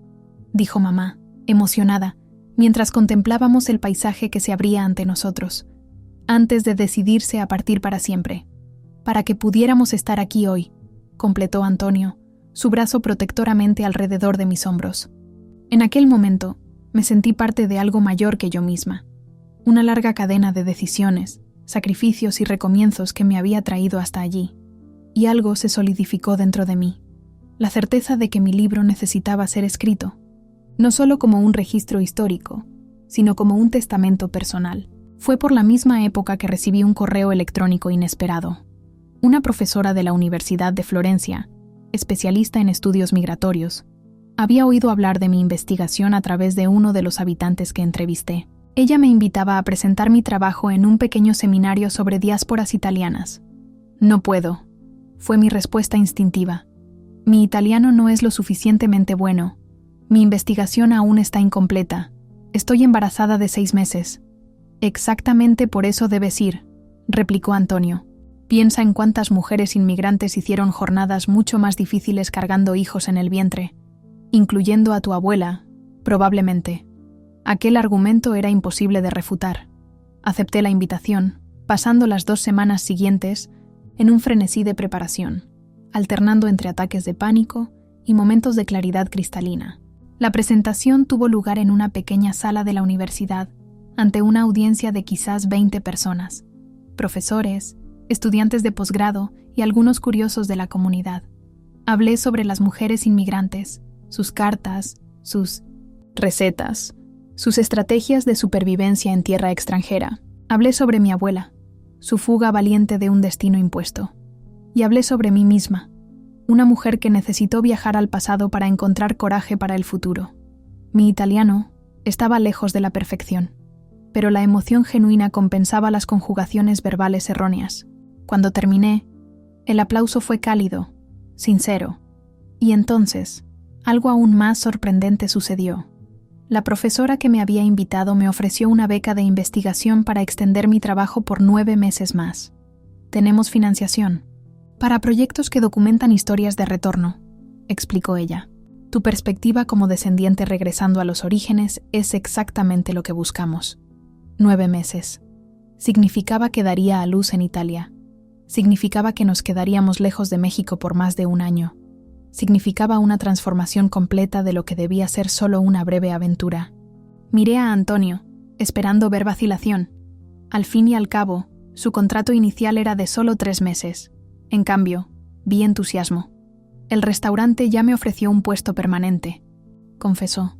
dijo mamá, emocionada, mientras contemplábamos el paisaje que se abría ante nosotros, antes de decidirse a partir para siempre. Para que pudiéramos estar aquí hoy, completó Antonio, su brazo protectoramente alrededor de mis hombros. En aquel momento, me sentí parte de algo mayor que yo misma, una larga cadena de decisiones, sacrificios y recomienzos que me había traído hasta allí, y algo se solidificó dentro de mí, la certeza de que mi libro necesitaba ser escrito, no solo como un registro histórico, sino como un testamento personal. Fue por la misma época que recibí un correo electrónico inesperado. Una profesora de la Universidad de Florencia, especialista en estudios migratorios, había oído hablar de mi investigación a través de uno de los habitantes que entrevisté. Ella me invitaba a presentar mi trabajo en un pequeño seminario sobre diásporas italianas. No puedo, fue mi respuesta instintiva. Mi italiano no es lo suficientemente bueno. Mi investigación aún está incompleta. Estoy embarazada de 6 meses. Exactamente por eso debes ir, replicó Antonio. Piensa en cuántas mujeres inmigrantes hicieron jornadas mucho más difíciles cargando hijos en el vientre, incluyendo a tu abuela, probablemente. Aquel argumento era imposible de refutar. Acepté la invitación, pasando las 2 semanas siguientes en un frenesí de preparación, alternando entre ataques de pánico y momentos de claridad cristalina. La presentación tuvo lugar en una pequeña sala de la universidad, ante una audiencia de quizás 20 personas, profesores, estudiantes de posgrado y algunos curiosos de la comunidad. Hablé sobre las mujeres inmigrantes, sus cartas, sus recetas, sus estrategias de supervivencia en tierra extranjera. Hablé sobre mi abuela, su fuga valiente de un destino impuesto. Y hablé sobre mí misma, una mujer que necesitó viajar al pasado para encontrar coraje para el futuro. Mi italiano estaba lejos de la perfección, pero la emoción genuina compensaba las conjugaciones verbales erróneas. Cuando terminé, el aplauso fue cálido, sincero, y entonces, algo aún más sorprendente sucedió. La profesora que me había invitado me ofreció una beca de investigación para extender mi trabajo por 9 meses más. Tenemos financiación para proyectos que documentan historias de retorno, explicó ella. Tu perspectiva como descendiente regresando a los orígenes es exactamente lo que buscamos. 9 meses. Significaba que daría a luz en Italia. Significaba que nos quedaríamos lejos de México por más de 1 año. Significaba una transformación completa de lo que debía ser solo una breve aventura. Miré a Antonio, esperando ver vacilación. Al fin y al cabo, su contrato inicial era de solo 3 meses. En cambio, vi entusiasmo. El restaurante ya me ofreció un puesto permanente, confesó.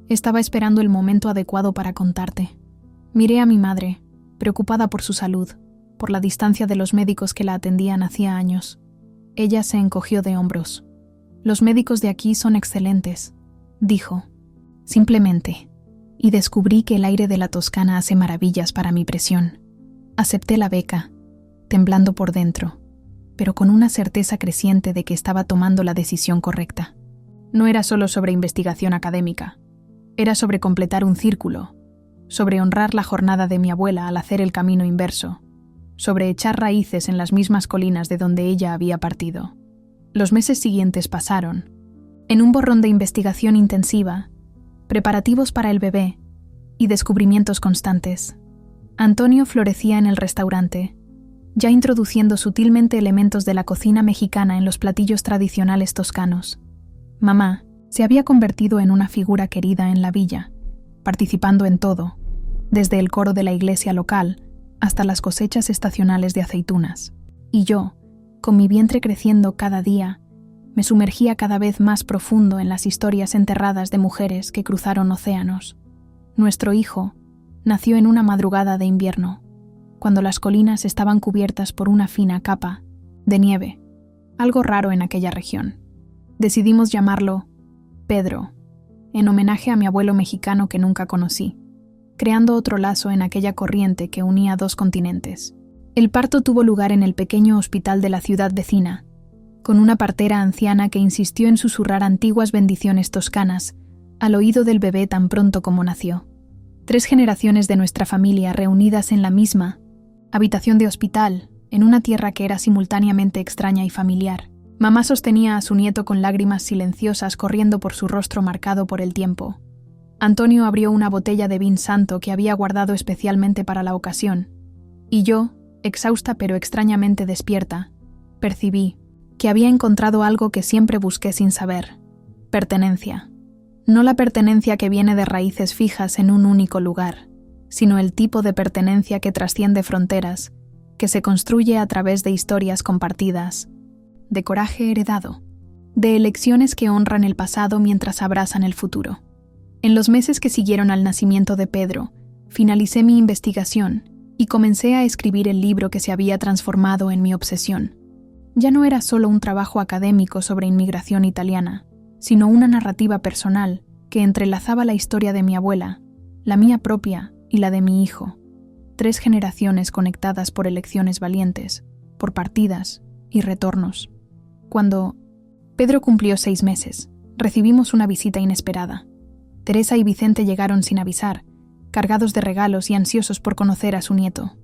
Estaba esperando el momento adecuado para contarte. Miré a mi madre, preocupada por su salud, por la distancia de los médicos que la atendían hacía años. Ella se encogió de hombros. Los médicos de aquí son excelentes, dijo. Simplemente. Y descubrí que el aire de la Toscana hace maravillas para mi presión. Acepté la beca, temblando por dentro, pero con una certeza creciente de que estaba tomando la decisión correcta. No era solo sobre investigación académica, era sobre completar un círculo, sobre honrar la jornada de mi abuela al hacer el camino inverso, sobre echar raíces en las mismas colinas de donde ella había partido. Los meses siguientes pasaron, en un borrón de investigación intensiva, preparativos para el bebé y descubrimientos constantes. Antonio florecía en el restaurante, ya introduciendo sutilmente elementos de la cocina mexicana en los platillos tradicionales toscanos. Mamá se había convertido en una figura querida en la villa, participando en todo, desde el coro de la iglesia local hasta las cosechas estacionales de aceitunas. Y yo, con mi vientre creciendo cada día, me sumergía cada vez más profundo en las historias enterradas de mujeres que cruzaron océanos. Nuestro hijo nació en una madrugada de invierno, cuando las colinas estaban cubiertas por una fina capa de nieve, algo raro en aquella región. Decidimos llamarlo Pedro, en homenaje a mi abuelo mexicano que nunca conocí, creando otro lazo en aquella corriente que unía dos continentes. El parto tuvo lugar en el pequeño hospital de la ciudad vecina, con una partera anciana que insistió en susurrar antiguas bendiciones toscanas al oído del bebé tan pronto como nació. 3 generaciones de nuestra familia reunidas en la misma habitación de hospital, en una tierra que era simultáneamente extraña y familiar. Mamá sostenía a su nieto con lágrimas silenciosas corriendo por su rostro marcado por el tiempo. Antonio abrió una botella de vin santo que había guardado especialmente para la ocasión, y yo, exhausta pero extrañamente despierta, percibí que había encontrado algo que siempre busqué sin saber: pertenencia. No la pertenencia que viene de raíces fijas en un único lugar, sino el tipo de pertenencia que trasciende fronteras, que se construye a través de historias compartidas, de coraje heredado, de elecciones que honran el pasado mientras abrazan el futuro. En los meses que siguieron al nacimiento de Pedro, finalicé mi investigación y comencé a escribir el libro que se había transformado en mi obsesión. Ya no era solo un trabajo académico sobre inmigración italiana, sino una narrativa personal que entrelazaba la historia de mi abuela, la mía propia y la de mi hijo. 3 generaciones conectadas por elecciones valientes, por partidas y retornos. Cuando Pedro cumplió 6 meses, recibimos una visita inesperada. Teresa y Vicente llegaron sin avisar, cargados de regalos y ansiosos por conocer a su nieto.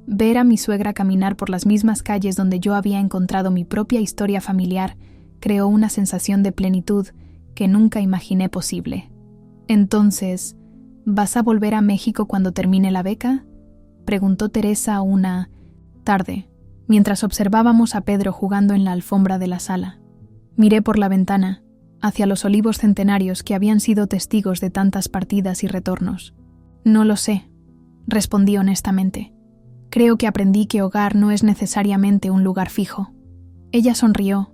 Ver a mi suegra caminar por las mismas calles donde yo había encontrado mi propia historia familiar creó una sensación de plenitud que nunca imaginé posible. Entonces, ¿vas a volver a México cuando termine la beca?, preguntó Teresa una tarde, mientras observábamos a Pedro jugando en la alfombra de la sala. Miré por la ventana, hacia los olivos centenarios que habían sido testigos de tantas partidas y retornos. No lo sé, respondí honestamente. Creo que aprendí que hogar no es necesariamente un lugar fijo. Ella sonrió,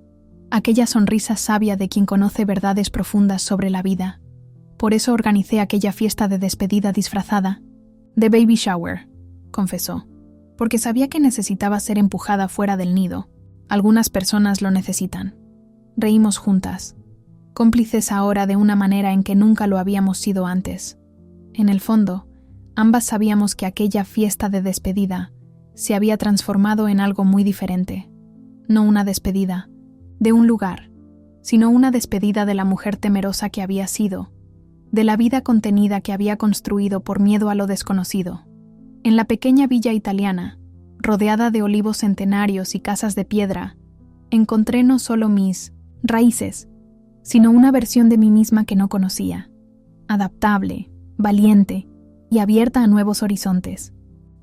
aquella sonrisa sabia de quien conoce verdades profundas sobre la vida. Por eso organicé aquella fiesta de despedida disfrazada, de baby shower, confesó, porque sabía que necesitaba ser empujada fuera del nido. Algunas personas lo necesitan. Reímos juntas, cómplices ahora de una manera en que nunca lo habíamos sido antes. En el fondo, ambas sabíamos que aquella fiesta de despedida se había transformado en algo muy diferente. No una despedida de un lugar, sino una despedida de la mujer temerosa que había sido, de la vida contenida que había construido por miedo a lo desconocido. En la pequeña villa italiana, rodeada de olivos centenarios y casas de piedra, encontré no solo mis raíces, sino una versión de mí misma que no conocía, adaptable, valiente y abierta a nuevos horizontes.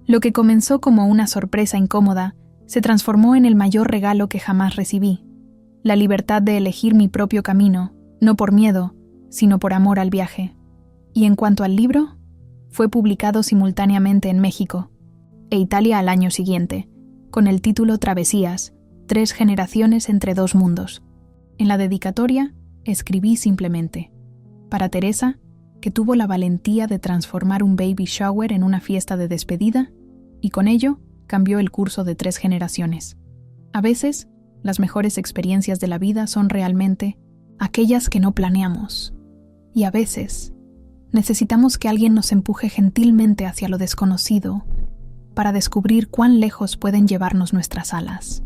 Lo que comenzó como una sorpresa incómoda se transformó en el mayor regalo que jamás recibí: la libertad de elegir mi propio camino, no por miedo, sino por amor al viaje. Y en cuanto al libro, fue publicado simultáneamente en México e Italia al año siguiente, con el título Travesías, 3 generaciones entre 2 mundos. En la dedicatoria, escribí simplemente: para Teresa, que tuvo la valentía de transformar un baby shower en una fiesta de despedida, y con ello cambió el curso de 3 generaciones. A veces, las mejores experiencias de la vida son realmente aquellas que no planeamos. Y a veces, necesitamos que alguien nos empuje gentilmente hacia lo desconocido para descubrir cuán lejos pueden llevarnos nuestras alas.